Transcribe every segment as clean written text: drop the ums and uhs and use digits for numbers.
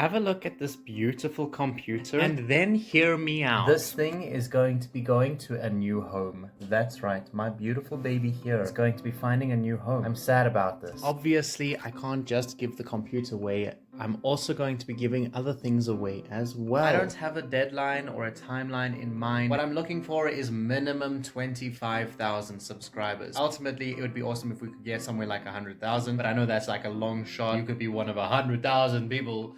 Have a look at this beautiful computer and then hear me out. This thing is going to be going to a new home. That's right, my beautiful baby here is going to be finding a new home. I'm sad about this. Obviously, I can't just give the computer away. I'm also going to be giving other things away as well. I don't have a deadline or a timeline in mind. What I'm looking for is minimum 25,000 subscribers. Ultimately, it would be awesome if we could get somewhere like 100,000, but I know that's like a long shot. You could be one of 100,000 people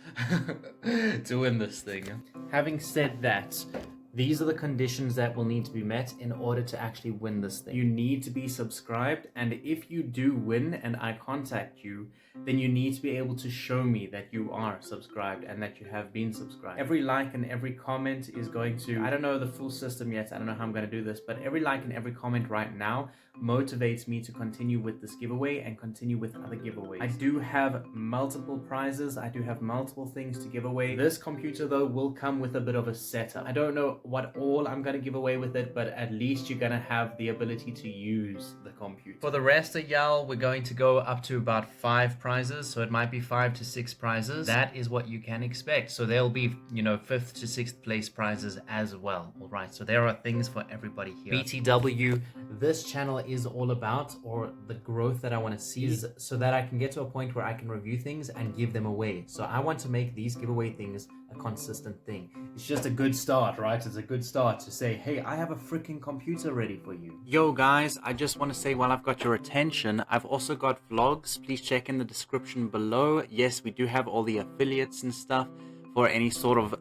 to win this thing. Having said that, these are the conditions that will need to be met in order to actually win this thing. You need to be subscribed, and if you do win and I contact you, then you need to be able to show me that you are subscribed and that you have been subscribed. Every like and every comment is going to, I don't know the full system yet, I don't know how I'm going to do this, but every like and every comment right now motivates me to continue with this giveaway and continue with other giveaways. I do have multiple prizes, I do have multiple things to give away. This computer though will come with a bit of a setup. I don't know what all I'm going to give away with it, but at least you're going to have the ability to use the computer. For the rest of y'all, we're going to go up to about 5 prizes, so it might be 5 to 6 prizes. That is what you can expect. So there'll be, 5th to 6th place prizes as well. All right, so there are things for everybody here. BTW, this channel is all about, or the growth that I want to see is so that I can get to a point where I can review things and give them away. So I want to make these giveaway things a consistent thing. It's just a good start, right? It's a good start to say, hey, I have a freaking computer ready for you. Yo guys, I just want to say while I've got your attention, I've also got vlogs. Please check in the description below. Yes, we do have all the affiliates and stuff for any sort of, of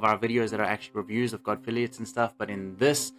our videos that are actually reviews. I've got affiliates and stuff, but in this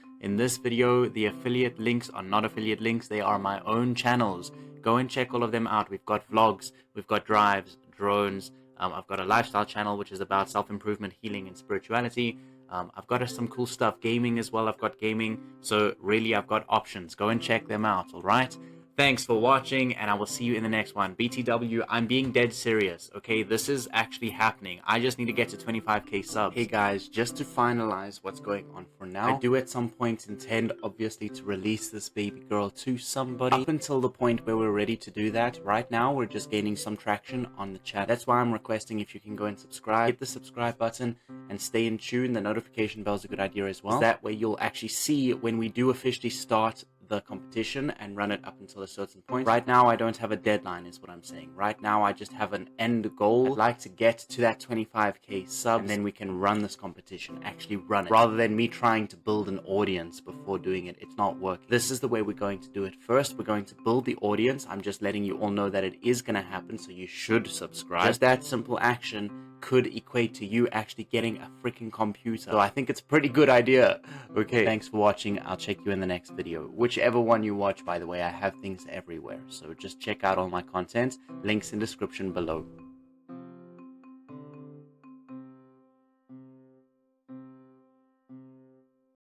video, the affiliate links are not affiliate links. They are my own channels. Go and check all of them out. We've got vlogs, we've got drives, drones. I've got a lifestyle channel, which is about self-improvement, healing, and spirituality. I've got some cool stuff, gaming as well. I've got gaming. So really, I've got options. Go and check them out, all right? Thanks for watching, and I will see you in the next one. BTW, I'm being dead serious, okay? This is actually happening. I just need to get to 25k subs. Hey guys, just to finalize what's going on for now, I do at some point intend, obviously, to release this baby girl to somebody. Up until the point where we're ready to do that, right now, we're just gaining some traction on the chat. That's why I'm requesting if you can go and subscribe. Hit the subscribe button and stay in tune. The notification bell is a good idea as well. That way you'll actually see when we do officially start the competition and run it up until a certain point. Right now, I don't have a deadline is what I'm saying. Right now, I just have an end goal. I'd like to get to that 25k subs, and then we can run this competition, actually run it. Rather than me trying to build an audience before doing it, it's not working. This is the way we're going to do it. First, we're going to build the audience. I'm just letting you all know that it is going to happen, so you should subscribe. Just that simple action could equate to you actually getting a freaking computer. So I think it's a pretty good idea. Okay, thanks for watching. I'll check you in the next video. Whichever one you watch, by the way, I have things everywhere. So just check out all my content. Links in description below.